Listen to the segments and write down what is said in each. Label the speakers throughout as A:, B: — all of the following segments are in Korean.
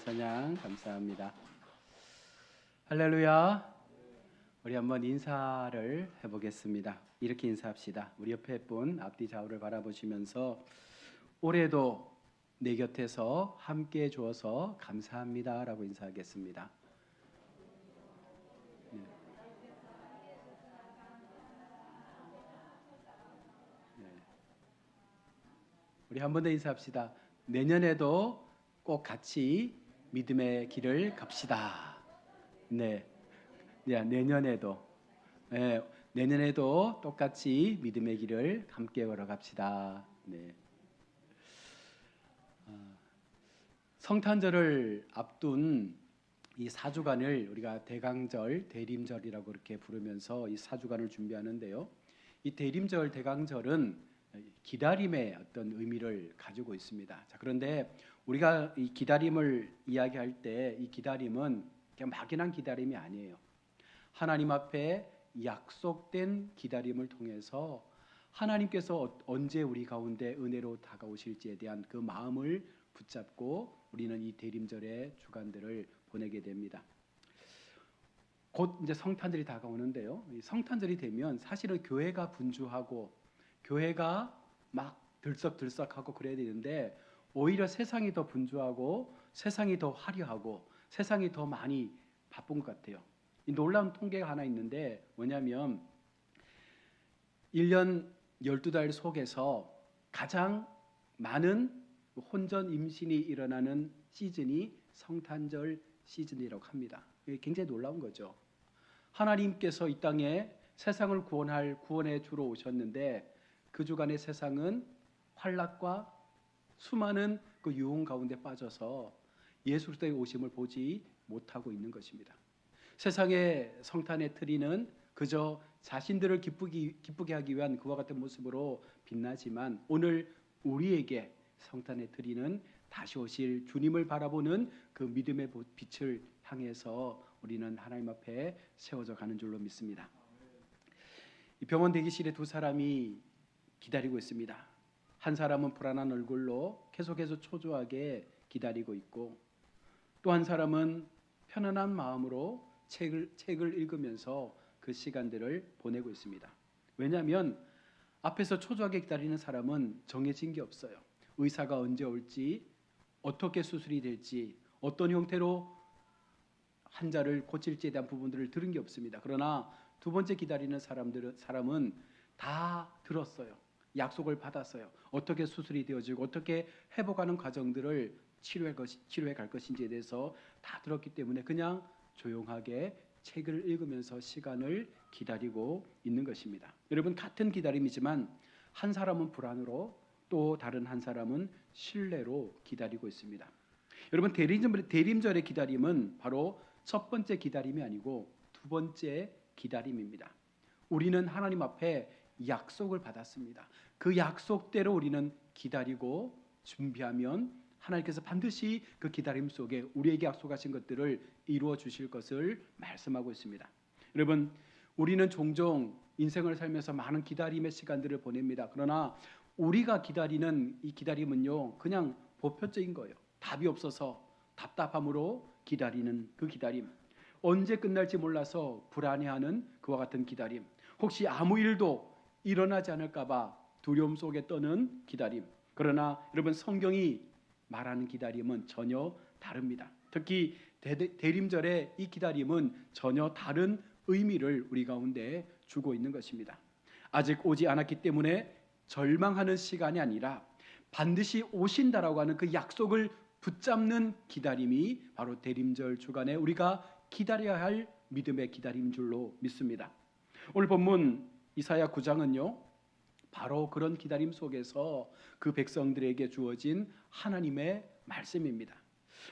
A: 찬양 감사합니다. 할렐루야. 우리 한번 인사를 해보겠습니다. 이렇게 인사합시다. 우리 옆에 분 앞뒤 좌우를 바라보시면서 올해도 내 곁에서 함께 주어서 감사합니다 라고 인사하겠습니다. 네. 네. 우리 한 번 더 인사합시다. 내년에도 꼭 같이 믿음의 길을 갑시다. 네, 내년에도, 네, 내년에도 똑같이 믿음의 길을 함께 걸어갑시다. 네. 성탄절을 앞둔 이 4주간을 우리가 대강절, 대림절이라고 그렇게 부르면서 이 4주간을 준비하는데요. 이 대림절, 대강절은 기다림의 어떤 의미를 가지고 있습니다. 자, 그런데 우리가 이 기다림을 이야기할 때 이 기다림은 그냥 막연한 기다림이 아니에요. 하나님 앞에 약속된 기다림을 통해서 하나님께서 언제 우리 가운데 은혜로 다가오실지에 대한 그 마음을 붙잡고 우리는 이 대림절의 주간들을 보내게 됩니다. 곧 이제 성탄절이 다가오는데요. 이 성탄절이 되면 사실은 교회가 분주하고 교회가 막 들썩들썩하고 그래야 되는데 오히려 세상이 더 분주하고 세상이 더 화려하고 세상이 더 많이 바쁜 것 같아요. 이 놀라운 통계가 하나 있는데 뭐냐면 1년 12달 속에서 가장 많은 혼전 임신이 일어나는 시즌이 성탄절 시즌이라고 합니다. 이게 굉장히 놀라운 거죠. 하나님께서 이 땅에 세상을 구원할 구원의 주로 오셨는데 그 주간의 세상은 환락과 수많은 그 유혹 가운데 빠져서 예수 그리스도의 오심을 보지 못하고 있는 것입니다. 세상의 성탄의 트리는 그저 자신들을 기쁘게 하기 위한 그와 같은 모습으로 빛나지만 오늘 우리에게 성탄의 트리는 다시 오실 주님을 바라보는 그 믿음의 빛을 향해서 우리는 하나님 앞에 세워져 가는 줄로 믿습니다. 이 병원 대기실에 두 사람이 기다리고 있습니다. 한 사람은 불안한 얼굴로 계속해서 초조하게 기다리고 있고 또 한 사람은 편안한 마음으로 책을 읽으면서 그 시간들을 보내고 있습니다. 왜냐하면 앞에서 초조하게 기다리는 사람은 정해진 게 없어요. 의사가 언제 올지, 어떻게 수술이 될지, 어떤 형태로 환자를 고칠지에 대한 부분들을 들은 게 없습니다. 그러나 두 번째 기다리는 사람은 다 들었어요. 약속을 받았어요. 어떻게 수술이 되어지고 어떻게 회복하는 과정들을 치료해 갈 것인지에 대해서 다 들었기 때문에 그냥 조용하게 책을 읽으면서 시간을 기다리고 있는 것입니다. 여러분, 같은 기다림이지만 한 사람은 불안으로 또 다른 한 사람은 신뢰로 기다리고 있습니다. 여러분, 대림절의 기다림은 바로 첫 번째 기다림이 아니고 두 번째 기다림입니다. 우리는 하나님 앞에 약속을 받았습니다. 그 약속대로 우리는 기다리고 준비하면 하나님께서 반드시 그 기다림 속에 우리에게 약속하신 것들을 이루어 주실 것을 말씀하고 있습니다. 여러분, 우리는 종종 인생을 살면서 많은 기다림의 시간들을 보냅니다. 그러나 우리가 기다리는 이 기다림은요, 그냥 보편적인 거예요. 답이 없어서 답답함으로 기다리는 그 기다림, 언제 끝날지 몰라서 불안해하는 그와 같은 기다림, 혹시 아무 일도 일어나지 않을까봐 두려움 속에 떠는 기다림. 그러나 여러분, 성경이 말하는 기다림은 전혀 다릅니다. 특히 대림절의 이 기다림은 전혀 다른 의미를 우리 가운데 주고 있는 것입니다. 아직 오지 않았기 때문에 절망하는 시간이 아니라 반드시 오신다라고 하는 그 약속을 붙잡는 기다림이 바로 대림절 주간에 우리가 기다려야 할 믿음의 기다림 줄로 믿습니다. 오늘 본문 이사야 9장은요 바로 그런 기다림 속에서 그 백성들에게 주어진 하나님의 말씀입니다.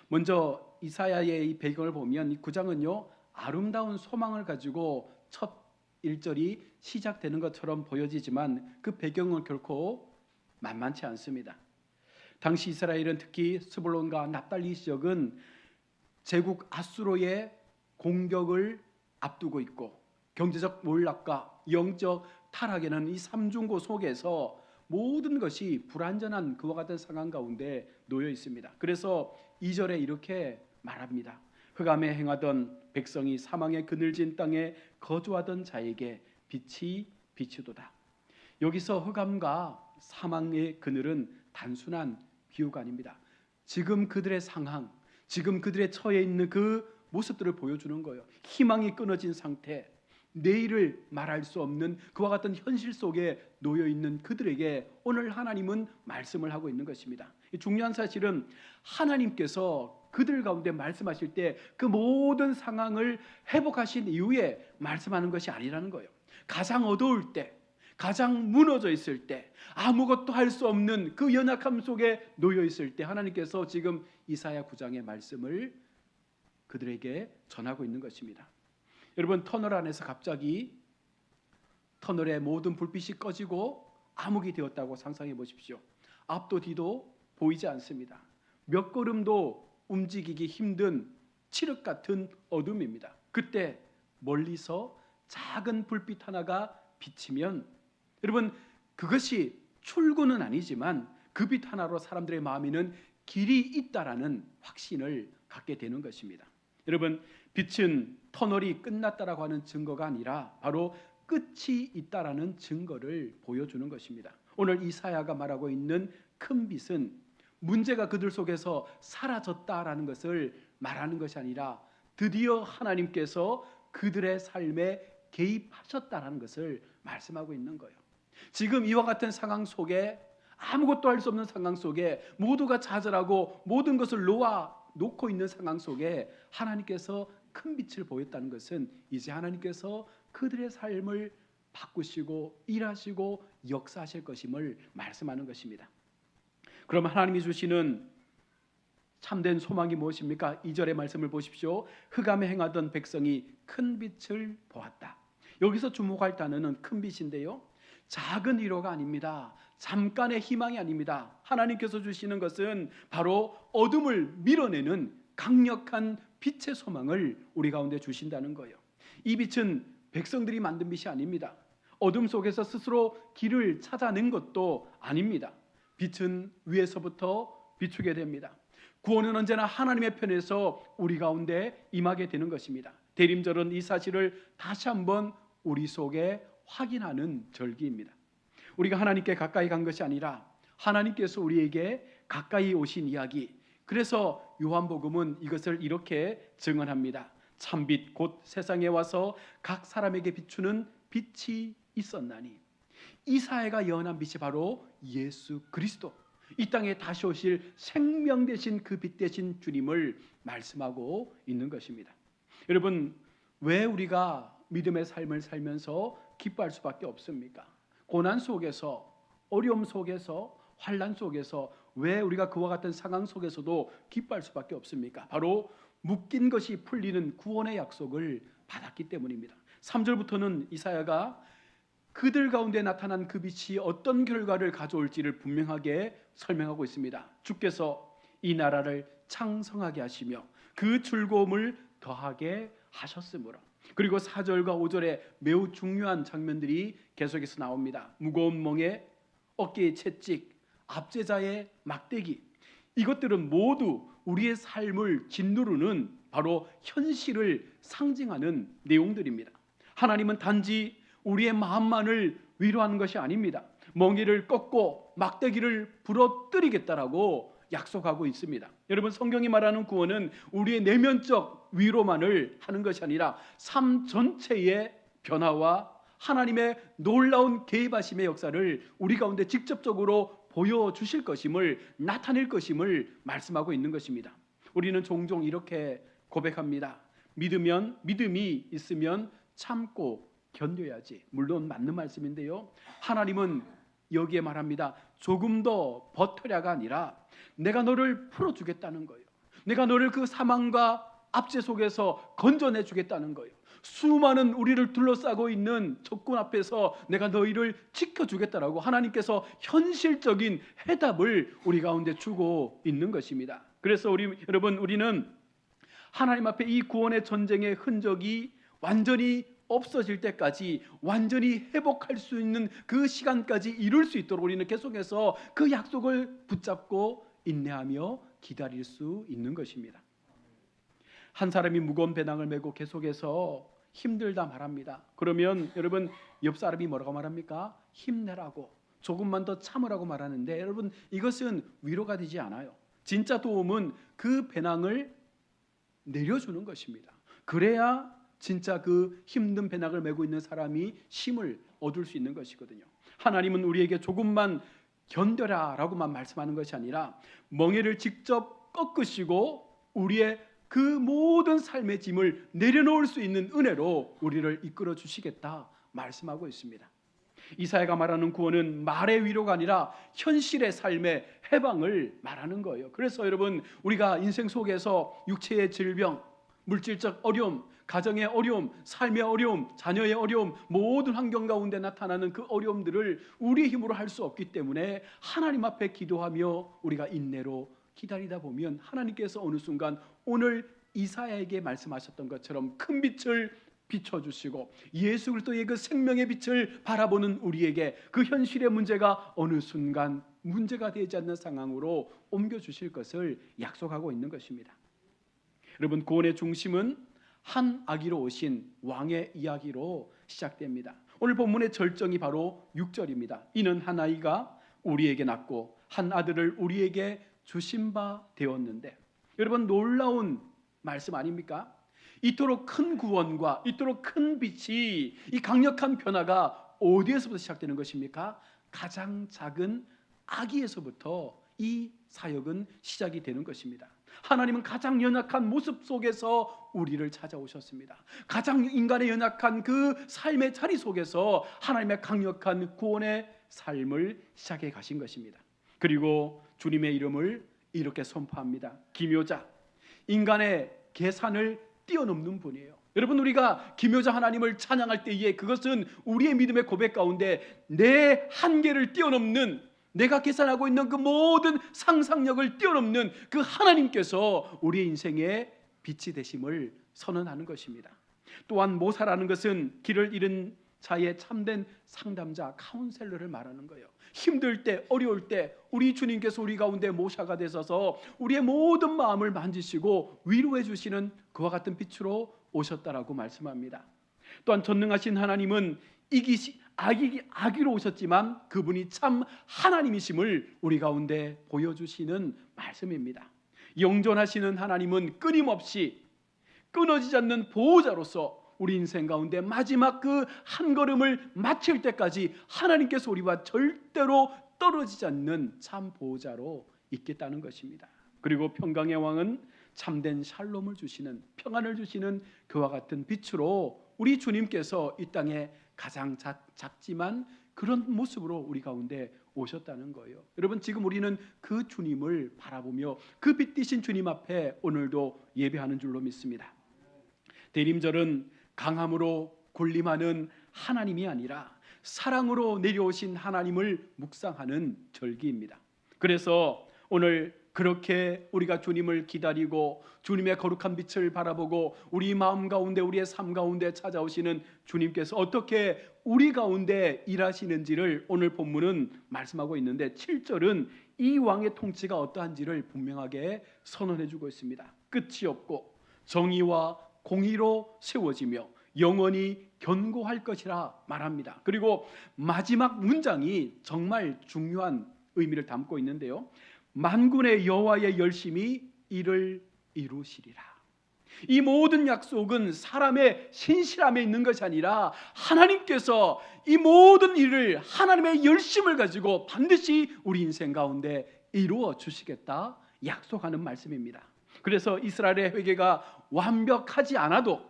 A: 먼저 이사야의 이 배경을 보면 이 9장은요 아름다운 소망을 가지고 첫 1절이 시작되는 것처럼 보여지지만 그 배경은 결코 만만치 않습니다. 당시 이스라엘은 특히 스불론과 납달리 지역은 제국 아수르의 공격을 앞두고 있고 경제적 몰락과 영적 타락에는 이 삼중고 속에서 모든 것이 불완전한 그와 같은 상황 가운데 놓여 있습니다. 그래서 2절에 이렇게 말합니다. 흑암에 행하던 백성이 사망의 그늘진 땅에 거주하던 자에게 빛이 비추도다. 여기서 흑암과 사망의 그늘은 단순한 비유가 아닙니다. 지금 그들의 상황, 지금 그들의 처해 있는 그 모습들을 보여주는 거예요. 희망이 끊어진 상태, 내일을 말할 수 없는 그와 같은 현실 속에 놓여 있는 그들에게 오늘 하나님은 말씀을 하고 있는 것입니다. 중요한 사실은 하나님께서 그들 가운데 말씀하실 때 그 모든 상황을 회복하신 이후에 말씀하는 것이 아니라는 거예요. 가장 어두울 때, 가장 무너져 있을 때, 아무것도 할 수 없는 그 연약함 속에 놓여 있을 때 하나님께서 지금 이사야 9장의 말씀을 그들에게 전하고 있는 것입니다. 여러분, 터널 안에서 갑자기 터널의 모든 불빛이 꺼지고 암흑이 되었다고 상상해 보십시오. 앞도 뒤도 보이지 않습니다. 몇 걸음도 움직이기 힘든 칠흑 같은 어둠입니다. 그때 멀리서 작은 불빛 하나가 비치면 여러분, 그것이 출구는 아니지만 그 빛 하나로 사람들의 마음에는 길이 있다라는 확신을 갖게 되는 것입니다. 여러분, 빛은 터널이 끝났다라고 하는 증거가 아니라 바로 끝이 있다라는 증거를 보여주는 것입니다. 오늘 이사야가 말하고 있는 큰 빛은 문제가 그들 속에서 사라졌다라는 것을 말하는 것이 아니라 드디어 하나님께서 그들의 삶에 개입하셨다라는 것을 말씀하고 있는 거예요. 지금 이와 같은 상황 속에, 아무것도 할 수 없는 상황 속에, 모두가 좌절하고 모든 것을 놓고 있는 상황 속에 하나님께서 큰 빛을 보였다는 것은 이제 하나님께서 그들의 삶을 바꾸시고 일하시고 역사하실 것임을 말씀하는 것입니다. 그럼 하나님이 주시는 참된 소망이 무엇입니까? 2절의 말씀을 보십시오. 흑암에 행하던 백성이 큰 빛을 보았다. 여기서 주목할 단어는 큰 빛인데요, 작은 위로가 아닙니다. 잠깐의 희망이 아닙니다. 하나님께서 주시는 것은 바로 어둠을 밀어내는 강력한 빛의 소망을 우리 가운데 주신다는 거예요. 이 빛은 백성들이 만든 빛이 아닙니다. 어둠 속에서 스스로 길을 찾아낸 것도 아닙니다. 빛은 위에서부터 비추게 됩니다. 구원은 언제나 하나님의 편에서 우리 가운데 임하게 되는 것입니다. 대림절은 이 사실을 다시 한번 우리 속에 확인하는 절기입니다. 우리가 하나님께 가까이 간 것이 아니라 하나님께서 우리에게 가까이 오신 이야기. 그래서 요한복음은 이것을 이렇게 증언합니다. 참빛 곧 세상에 와서 각 사람에게 비추는 빛이 있었나니. 이사야가 예언한 빛이 바로 예수 그리스도, 이 땅에 다시 오실 생명 되신 그 빛 되신 주님을 말씀하고 있는 것입니다. 여러분, 왜 우리가 믿음의 삶을 살면서 기뻐할 수밖에 없습니까? 고난 속에서, 어려움 속에서, 환난 속에서 왜 우리가 그와 같은 상황 속에서도 기뻐할 수밖에 없습니까? 바로 묶인 것이 풀리는 구원의 약속을 받았기 때문입니다. 3절부터는 이사야가 그들 가운데 나타난 그 빛이 어떤 결과를 가져올지를 분명하게 설명하고 있습니다. 주께서 이 나라를 창성하게 하시며 그 즐거움을 더하게 하셨으므로. 그리고 4절과 5절에 매우 중요한 장면들이 계속해서 나옵니다. 무거운 멍에 어깨의 채찍, 압제자의 막대기, 이것들은 모두 우리의 삶을 짓누르는 바로 현실을 상징하는 내용들입니다. 하나님은 단지 우리의 마음만을 위로하는 것이 아닙니다. 멍에를 꺾고 막대기를 부러뜨리겠다라고 약속하고 있습니다. 여러분, 성경이 말하는 구원은 우리의 내면적 위로만을 하는 것이 아니라 삶 전체의 변화와 하나님의 놀라운 개입하심의 역사를 우리 가운데 직접적으로 보여주실 것임을, 나타낼 것임을 말씀하고 있는 것입니다. 우리는 종종 이렇게 고백합니다. 믿음이 있으면 참고 견뎌야지. 물론 맞는 말씀인데요, 하나님은 여기에 말합니다. 조금 더 버텨라가 아니라 내가 너를 풀어주겠다는 거예요. 내가 너를 그 사망과 압제 속에서 건져내 주겠다는 거예요. 수많은 우리를 둘러싸고 있는 적군 앞에서 내가 너희를 지켜주겠다라고 하나님께서 현실적인 해답을 우리 가운데 주고 있는 것입니다. 그래서 여러분, 우리는 하나님 앞에 이 구원의 전쟁의 흔적이 완전히 없어질 때까지 완전히 회복할 수 있는 그 시간까지 이룰 수 있도록 우리는 계속해서 그 약속을 붙잡고 인내하며 기다릴 수 있는 것입니다. 한 사람이 무거운 배낭을 메고 계속해서 힘들다 말합니다. 그러면 여러분 옆 사람이 뭐라고 말합니까? 힘내라고, 조금만 더 참으라고 말하는데, 여러분 이것은 위로가 되지 않아요. 진짜 도움은 그 배낭을 내려주는 것입니다. 그래야 진짜 그 힘든 배낭을 메고 있는 사람이 힘을 얻을 수 있는 것이거든요. 하나님은 우리에게 조금만 견뎌라 라고만 말씀하는 것이 아니라 멍에를 직접 꺾으시고 우리의 그 모든 삶의 짐을 내려놓을 수 있는 은혜로 우리를 이끌어 주시겠다 말씀하고 있습니다. 이사야가 말하는 구원은 말의 위로가 아니라 현실의 삶의 해방을 말하는 거예요. 그래서 여러분 우리가 인생 속에서 육체의 질병, 물질적 어려움, 가정의 어려움, 삶의 어려움, 자녀의 어려움, 모든 환경 가운데 나타나는 그 어려움들을 우리의 힘으로 할 수 없기 때문에 하나님 앞에 기도하며 우리가 인내로 기다리다 보면 하나님께서 어느 순간 오늘 이사야에게 말씀하셨던 것처럼 큰 빛을 비춰주시고 예수 그리스도의 그 생명의 빛을 바라보는 우리에게 그 현실의 문제가 어느 순간 문제가 되지 않는 상황으로 옮겨주실 것을 약속하고 있는 것입니다. 여러분 구원의 중심은 한 아기로 오신 왕의 이야기로 시작됩니다. 오늘 본문의 절정이 바로 6절입니다. 이는 한 아이가 우리에게 낳고 한 아들을 우리에게 주신 바 되었는데, 여러분 놀라운 말씀 아닙니까? 이토록 큰 구원과 이토록 큰 빛이, 이 강력한 변화가 어디에서부터 시작되는 것입니까? 가장 작은 아기에서부터 이 사역은 시작이 되는 것입니다. 하나님은 가장 연약한 모습 속에서 우리를 찾아오셨습니다. 가장 인간의 연약한 그 삶의 자리 속에서 하나님의 강력한 구원의 삶을 시작해 가신 것입니다. 그리고 주님의 이름을 이렇게 선포합니다. 기묘자, 인간의 계산을 뛰어넘는 분이에요. 여러분 우리가 기묘자 하나님을 찬양할 때에 그것은 우리의 믿음의 고백 가운데 내 한계를 뛰어넘는, 내가 계산하고 있는 그 모든 상상력을 뛰어넘는 그 하나님께서 우리의 인생의 빛이 되심을 선언하는 것입니다. 또한 모사라는 것은 길을 잃은 자의 참된 상담자, 카운셀러를 말하는 거예요. 힘들 때, 어려울 때 우리 주님께서 우리 가운데 모사가 되셔서 우리의 모든 마음을 만지시고 위로해 주시는 그와 같은 빛으로 오셨다라고 말씀합니다. 또한 전능하신 하나님은 아기로 오셨지만 그분이 참 하나님이심을 우리 가운데 보여주시는 말씀입니다. 영존하시는 하나님은 끊임없이 끊어지지 않는 보호자로서 우리 인생 가운데 마지막 그 한 걸음을 마칠 때까지 하나님께서 우리와 절대로 떨어지지 않는 참 보호자로 있겠다는 것입니다. 그리고 평강의 왕은 참된 샬롬을 주시는, 평안을 주시는 그와 같은 빛으로 우리 주님께서 이 땅에 가장 작지만 그런 모습으로 우리 가운데 오셨다는 거예요. 여러분 지금 우리는 그 주님을 바라보며 그 빛이신 주님 앞에 오늘도 예배하는 줄로 믿습니다. 대림절은 강함으로 군림하는 하나님이 아니라 사랑으로 내려오신 하나님을 묵상하는 절기입니다. 그래서 오늘 그렇게 우리가 주님을 기다리고 주님의 거룩한 빛을 바라보고 우리 마음 가운데, 우리의 삶 가운데 찾아오시는 주님께서 어떻게 우리 가운데 일하시는지를 오늘 본문은 말씀하고 있는데, 7절은 이 왕의 통치가 어떠한지를 분명하게 선언해 주고 있습니다. 끝이 없고 정의와 공의로 세워지며 영원히 견고할 것이라 말합니다. 그리고 마지막 문장이 정말 중요한 의미를 담고 있는데요. 만군의 여호와의 열심히 이를 이루시리라. 이 모든 약속은 사람의 신실함에 있는 것이 아니라 하나님께서 이 모든 일을 하나님의 열심을 가지고 반드시 우리 인생 가운데 이루어 주시겠다 약속하는 말씀입니다. 그래서 이스라엘의 회개가 완벽하지 않아도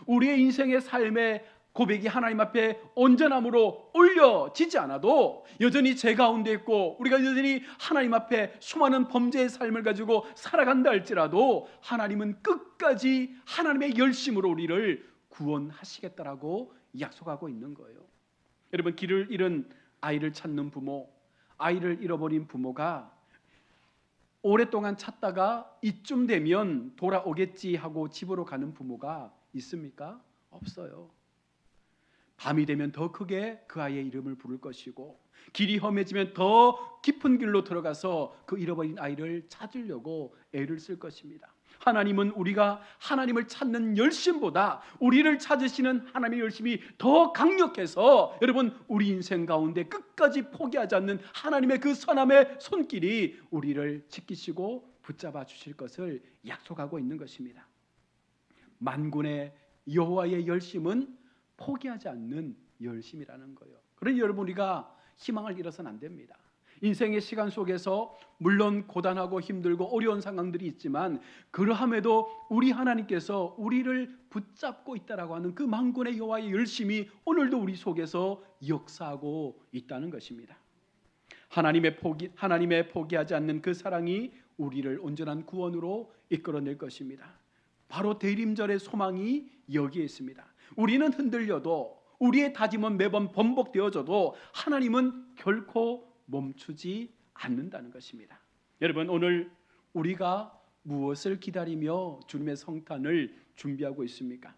A: 우리의 인생의 삶의 고백이 하나님 앞에 온전함으로 올려지지 않아도 여전히 죄 가운데 있고 우리가 여전히 하나님 앞에 수많은 범죄의 삶을 가지고 살아간다 할지라도 하나님은 끝까지 하나님의 열심으로 우리를 구원하시겠다라고 약속하고 있는 거예요. 여러분 길을 잃은 아이를 찾는 부모, 아이를 잃어버린 부모가 오랫동안 찾다가 이쯤 되면 돌아오겠지 하고 집으로 가는 부모가 있습니까? 없어요. 밤이 되면 더 크게 그 아이의 이름을 부를 것이고 길이 험해지면 더 깊은 길로 들어가서 그 잃어버린 아이를 찾으려고 애를 쓸 것입니다. 하나님은 우리가 하나님을 찾는 열심보다 우리를 찾으시는 하나님의 열심이 더 강력해서 여러분 우리 인생 가운데 끝까지 포기하지 않는 하나님의 그 선함의 손길이 우리를 지키시고 붙잡아 주실 것을 약속하고 있는 것입니다. 만군의 여호와의 열심은 포기하지 않는 열심이라는 거예요. 그러니 여러분 우리가 희망을 잃어서는 안 됩니다. 인생의 시간 속에서 물론 고단하고 힘들고 어려운 상황들이 있지만 그러함에도 우리 하나님께서 우리를 붙잡고 있다라고 하는 그 만군의 여호와의 열심이 오늘도 우리 속에서 역사하고 있다는 것입니다. 하나님의 포기하지 않는 그 사랑이 우리를 온전한 구원으로 이끌어낼 것입니다. 바로 대림절의 소망이 여기에 있습니다. 우리는 흔들려도 우리의 다짐은 매번 번복되어져도 하나님은 결코 멈추지 않는다는 것입니다. 여러분 오늘 우리가 무엇을 기다리며 주님의 성탄을 준비하고 있습니까?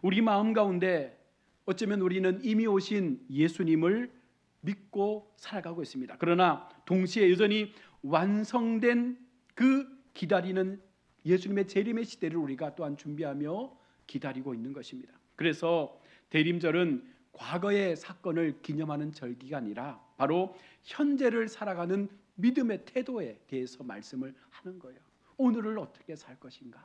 A: 우리 마음 가운데 어쩌면 우리는 이미 오신 예수님을 믿고 살아가고 있습니다. 그러나 동시에 여전히 완성된 그 기다리는 예수님의 재림의 시대를 우리가 또한 준비하며 기다리고 있는 것입니다. 그래서 대림절은 과거의 사건을 기념하는 절기가 아니라 바로 현재를 살아가는 믿음의 태도에 대해서 말씀을 하는 거예요. 오늘을 어떻게 살 것인가?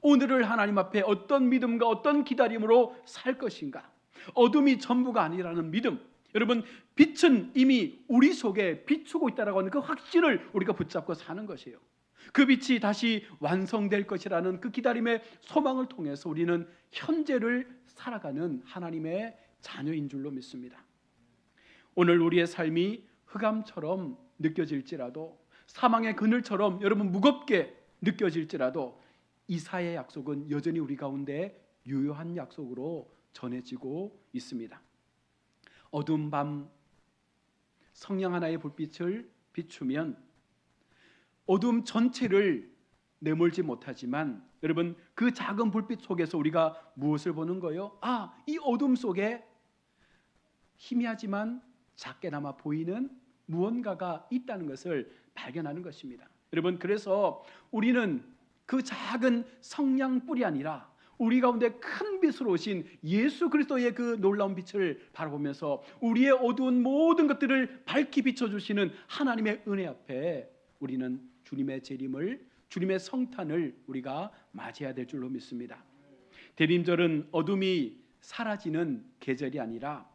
A: 오늘을 하나님 앞에 어떤 믿음과 어떤 기다림으로 살 것인가? 어둠이 전부가 아니라는 믿음. 여러분 빛은 이미 우리 속에 비추고 있다라고 하는 그 확신을 우리가 붙잡고 사는 것이에요. 그 빛이 다시 완성될 것이라는 그 기다림의 소망을 통해서 우리는 현재를 살아가는 하나님의 자녀인 줄로 믿습니다. 오늘 우리의 삶이 흑암처럼 느껴질지라도 사망의 그늘처럼 여러분 무겁게 느껴질지라도 이사의 약속은 여전히 우리 가운데 유효한 약속으로 전해지고 있습니다. 어두운 밤 성령 하나의 불빛을 비추면 어둠 전체를 내몰지 못하지만 여러분 그 작은 불빛 속에서 우리가 무엇을 보는 거예요? 이 어둠 속에 희미하지만 작게나마 보이는 무언가가 있다는 것을 발견하는 것입니다. 여러분 그래서 우리는 그 작은 성냥불이 아니라 우리 가운데 큰 빛으로 오신 예수 그리스도의 그 놀라운 빛을 바라보면서 우리의 어두운 모든 것들을 밝히 비춰주시는 하나님의 은혜 앞에 우리는 주님의 재림을 주님의 성탄을 우리가 맞이해야 될 줄로 믿습니다. 대림절은 어둠이 사라지는 계절이 아니라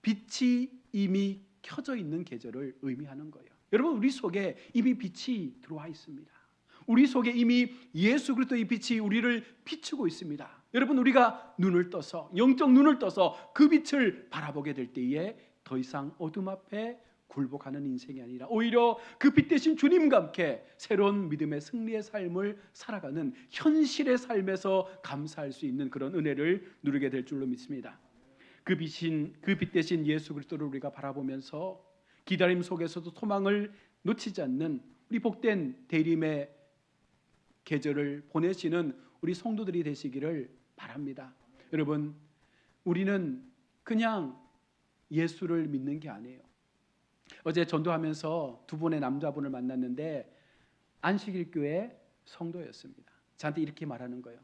A: 빛이 이미 켜져 있는 계절을 의미하는 거예요. 여러분 우리 속에 이미 빛이 들어와 있습니다. 우리 속에 이미 예수 그리스도의 빛이 우리를 비추고 있습니다. 여러분 우리가 눈을 떠서 영적 눈을 떠서 그 빛을 바라보게 될 때에 더 이상 어둠 앞에 굴복하는 인생이 아니라 오히려 그 빛 대신 주님과 함께 새로운 믿음의 승리의 삶을 살아가는 현실의 삶에서 감사할 수 있는 그런 은혜를 누리게 될 줄로 믿습니다. 그 빛 대신 예수 그리스도를 우리가 바라보면서 기다림 속에서도 소망을 놓치지 않는 우리 복된 대림의 계절을 보내시는 우리 성도들이 되시기를 바랍니다. 여러분 우리는 그냥 예수를 믿는 게 아니에요. 어제 전도하면서 두 분의 남자분을 만났는데 안식일교회 성도였습니다. 저한테 이렇게 말하는 거예요.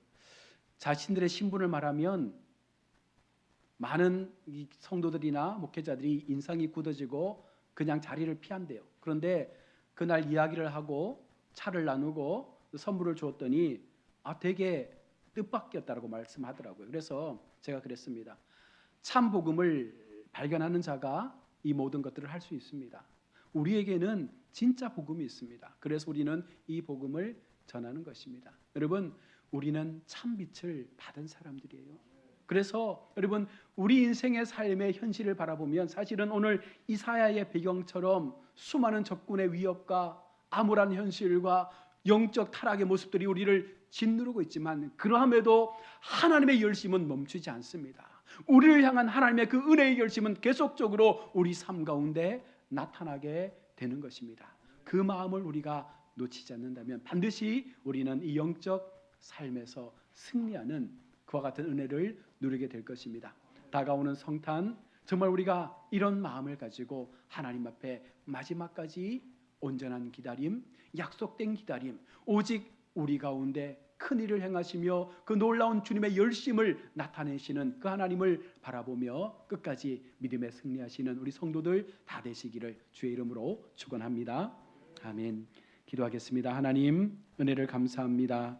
A: 자신들의 신분을 말하면 많은 성도들이나 목회자들이 인상이 굳어지고 그냥 자리를 피한대요. 그런데 그날 이야기를 하고 차를 나누고 선물을 주었더니 되게 뜻밖이었다라고 말씀하더라고요. 그래서 제가 그랬습니다. 참 복음을 발견하는 자가 이 모든 것들을 할 수 있습니다. 우리에게는 진짜 복음이 있습니다. 그래서 우리는 이 복음을 전하는 것입니다. 여러분 우리는 참 빛을 받은 사람들이에요. 그래서 여러분 우리 인생의 삶의 현실을 바라보면 사실은 오늘 이사야의 배경처럼 수많은 적군의 위협과 암울한 현실과 영적 타락의 모습들이 우리를 짓누르고 있지만 그러함에도 하나님의 열심은 멈추지 않습니다. 우리를 향한 하나님의 그 은혜의 열심은 계속적으로 우리 삶 가운데 나타나게 되는 것입니다. 그 마음을 우리가 놓치지 않는다면 반드시 우리는 이 영적 삶에서 승리하는 그와 같은 은혜를 누리게 될 것입니다. 다가오는 성탄, 정말 우리가 이런 마음을 가지고 하나님 앞에 마지막까지 온전한 기다림, 약속된 기다림, 오직 우리 가운데 큰 일을 행하시며 그 놀라운 주님의 열심을 나타내시는 그 하나님을 바라보며 끝까지 믿음에 승리하시는 우리 성도들 다 되시기를 주의 이름으로 축원합니다. 아멘. 기도하겠습니다. 하나님, 은혜를 감사합니다.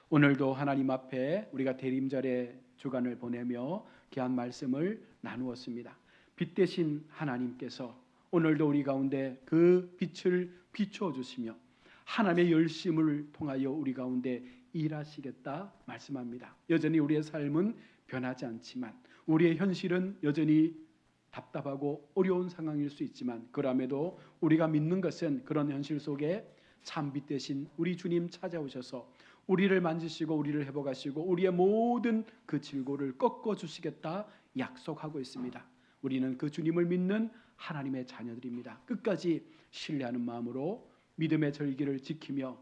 A: 오늘도 하나님 앞에 우리가 대림절의 주간을 보내며 귀한 말씀을 나누었습니다. 빛 대신 하나님께서 오늘도 우리 가운데 그 빛을 비추어 주시며 하나님의 열심을 통하여 우리 가운데 일하시겠다 말씀합니다. 여전히 우리의 삶은 변하지 않지만, 우리의 현실은 여전히 답답하고 어려운 상황일 수 있지만, 그럼에도 우리가 믿는 것은 그런 현실 속에 참 빛 대신 우리 주님 찾아오셔서 우리를 만지시고 우리를 회복하시고 우리의 모든 그 질고를 꺾어 주시겠다 약속하고 있습니다. 우리는 그 주님을 믿는 하나님의 자녀들입니다. 끝까지 신뢰하는 마음으로 믿음의 절기를 지키며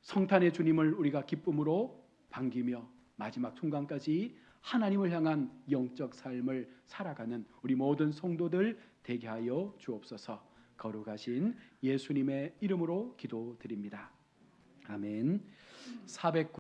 A: 성탄의 주님을 우리가 기쁨으로 반기며 마지막 순간까지 하나님을 향한 영적 삶을 살아가는 우리 모든 성도들 되게 하여 주옵소서. 거룩하신 예수님의 이름으로 기도드립니다. 아멘.